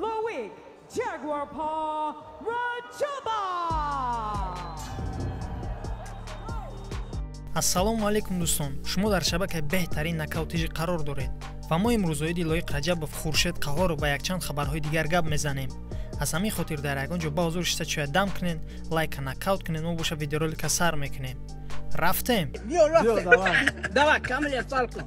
Loic Jaguar Paw Rajaba. ассалому алайкум дӯстон, шумо дар шабакаи беҳтарин нокаутижӣ қарор доред ва мо имрӯз оиди Лоиқ Раҷабов, Хуршед Қаҳоров ва якчанд хабарҳои дигар гап мезанем. аз ҳамин хотир дар ягон ҷо ба ҳузури шиста чоя дам кунед, лайка нокаут кунед, мо боша видеоролика сар мекунем. рафтем. Давай, камля салку.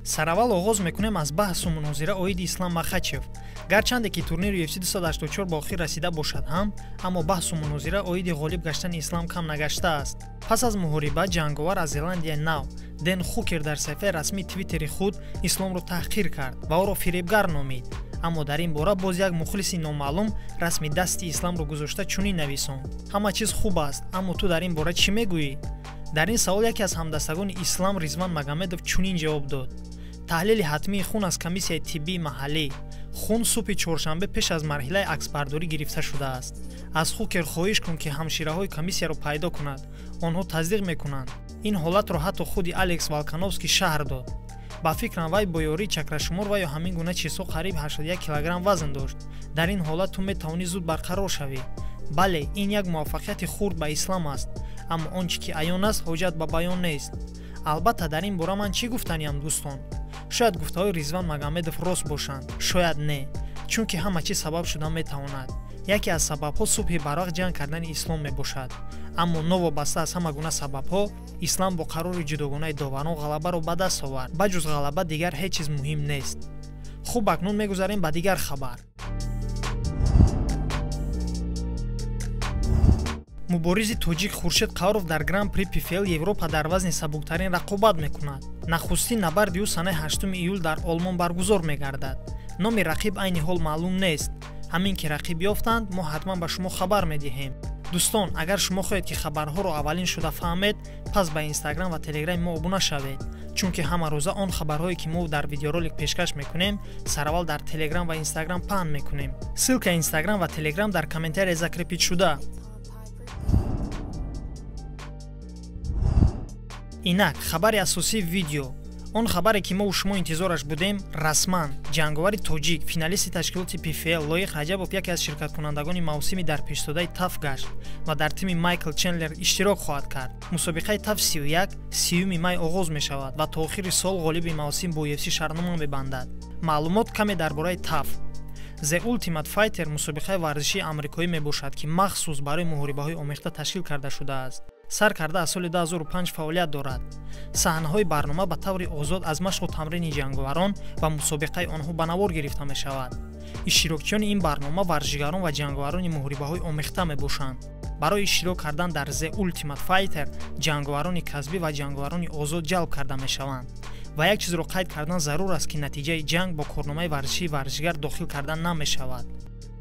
сараввал оғоз мекунем аз баҳсу мунозира оиди Ислам Махачев. гарчанде ки турнири UFC 284 ба охир расида бошад ҳам, аммо баҳсу мунозира оиди ғолиб гаштани Ислам кам нагаштааст. пас аз муҳориба, ҷанговар аз Зеландияи Нав Дэн Хукер дар саҳифаи расмии твиттери худ Исломро таҳқир кард ва оро фиребгар номид. аммо дар ин бора боз як мухлиси номаълум расми дасти Исламро гузошта чунин нависонд: ҳама чиз хуб аст, аммо ту дар ин бора чӣ мегӯӣ? дар ин савол яке аз ҳамдастагони Ислам, Ризван Магомедов, чунин ҷавоб дод: таҳлили ҳатмии хун аз комиссияи тиббии маҳаллӣ. хун субҳи чоршанбе пеш аз марҳилаи аксбардорӣ гирифта шудааст. аз Хукер хоҳиш кун ки ҳамшираҳои комиссияро пайдо кунад. онҳо тасдиқ мекунанд. ин ҳолатро ҳатто худи Алекс Волконовский шаҳр дод. ба фикрам вай бо ёрии чакрашумор ва ё ҳамин гуна чизҳо қариб 81 килограмм вазн дошт. дар ин ҳолат ту метавонӣ зуд барқарор шавӣ. бале, ин як муваффақияти хурд ба Ислам аст, аммо он чӣ ки аён аст, ҳоҷат ба баён нест. албатта дар ин бора ман чӣ гуфтаниям дӯстон? шояд гуфтаҳои Ризван Магомедов рост бошанд, шояд не, чунки ҳама чиз сабаб шуда метавонад. яке аз сабабҳо субҳи барвақт ҷанг кардани Ислом мебошад. аммо новобаста аз ҳама гуна сабабҳо, Ислам бо қарори ҷудогонаи доварон ғалабаро ба даст овард. ба ҷуз ғалаба дигар ҳеҷ чиз муҳим нест. хуб, акнун мегузарем ба дигар хабар. муборизи тоҷик Хуршед Қаҳоров дар Гран-при PFL Европа дар вазни сабуктарин рақобат мекунад. нахустин набарди ӯ санаи 8 июл дар Олмон баргузор мегардад. номи рақиб айни ҳол маълум нест. ҳамин ки рақиб ёфтанд, мо ҳатман ба шумо хабар медиҳем. дӯстон, агар шумо хоҳед ки хабарҳоро аввалин шуда фаҳмед, пас ба Инстаграм ва Телеграми мо обуна шавед, чунки ҳама рӯза он хабарҳое ки мо дар видеоролик пешкаш мекунем, сараввал дар Телеграм ва Инстаграм паҳн мекунем. ссилкаи Инстаграм ва Телеграм дар комментария закрепитшуда. инак хабари асосии видео. он хабаре ки мо шумо интизораш будем, расман ҷанговари тоҷик, финалисти ташкилоти PFL Лоиқ Раҷабов яке аз ширкаткунандагони мавсими дар пешдаодаи ТАФ гашт ва дар тими Майкл Чендлер иштирок хоҳад кард. мусобиқаи ТАФ 31 30 май оғоз мешавад ва то охири сол ғолиби мавсим бо UFC шаҳрнома мебандад. маълумот каме дар бораи ТАФ. The Ultimate Fighter мусобиқаи варзишии амрикоӣ мебошад, ки махсус барои муҳорибаҳои омехта ташкил карда шудааст. сар карда аз соли 2005 фаъолият дорад. саҳнаҳои барнома ба таври озод аз машқу тамрини ҷанговарон ва мусобиқаи онҳо ба навор гирифта мешавад. иштирокчиёни ин барнома варзишгарон ва ҷанговарони муҳорибаҳои омехта мебошанд. барои иштирок кардан дар The Ultimate Fighter ҷанговарони касбӣ ва ҷанговарони озод ҷалб карда мешаванд. ва як чизро қайд кардан зарур аст ки натиҷаи ҷанг бо корномаи варзишии варзишгар дохил кардан намешавад.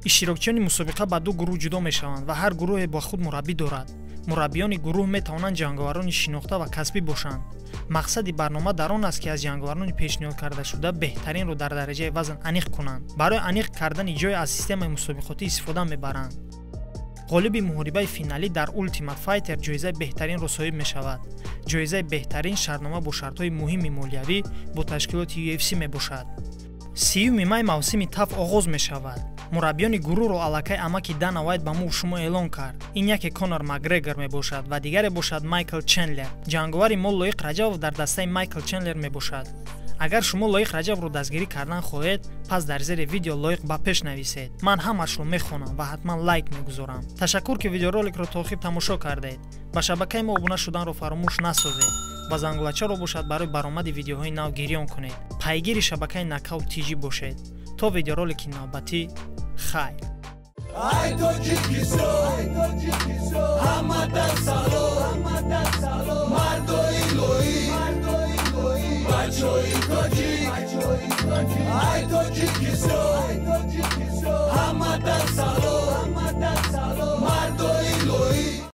иштирокчиёни мусобиқа ба ду гурӯҳ ҷудо мешаванд ва ҳар гурӯҳе ба худ мураббӣ дорад. мураббиёни гурӯҳ метавонанд ҷанговарони шинохта ва касбӣ бошанд. мақсади барнома дар он аст ки аз ҷанговарони пешниҳод кардашуда беҳтаринро дар дараҷаи вазн аниқ кунанд. барои аниқ кардани ҷой аз системаи мусобиқотӣ истифода мебаранд. ғолиби муҳорибаи финалӣ дар Ultimate Fighter ҷоизаи беҳтаринро соҳиб мешавад. ҷоизаи беҳтарин шаҳрнома бо шартҳои муҳими молиявӣ бо ташкилоти UFC мебошад. 30 май мавсими ТАФ оғоз мешавад. мураббиёни гурӯҳро аллакай амаки Дана Вайт ба мо шумо эълон кард. ин яке Конор Макгрегор мебошад ва дигаре бошад Майкл Чендлер. ҷанговари мо Лоиқ Раҷабов дар дастаи Майкл Чендлер мебошад. агар шумо Лоиқ Раҷабовро дастгирӣ кардан хоҳед, пас дар зери видео Лоиқ ба пеш нависед. ман ҳамашро мехонам ва ҳатман лайк мегузорам. ташаккур ки видеороликро то охир тамошо кардед. ба шабакаи мо обуна шуданро фаромӯш насозед ва зангулачаро бошад барои баромади видеоҳои нав гирён кунед. пайгири шабакаи Knockout TG бошед. то видеоролики навбатӣ, хайр. Ay Tojikistan, Hamadan Salom, Mardoi Loi, Bachoi Tojik, Ay Tojikistan, Hamadan Salom.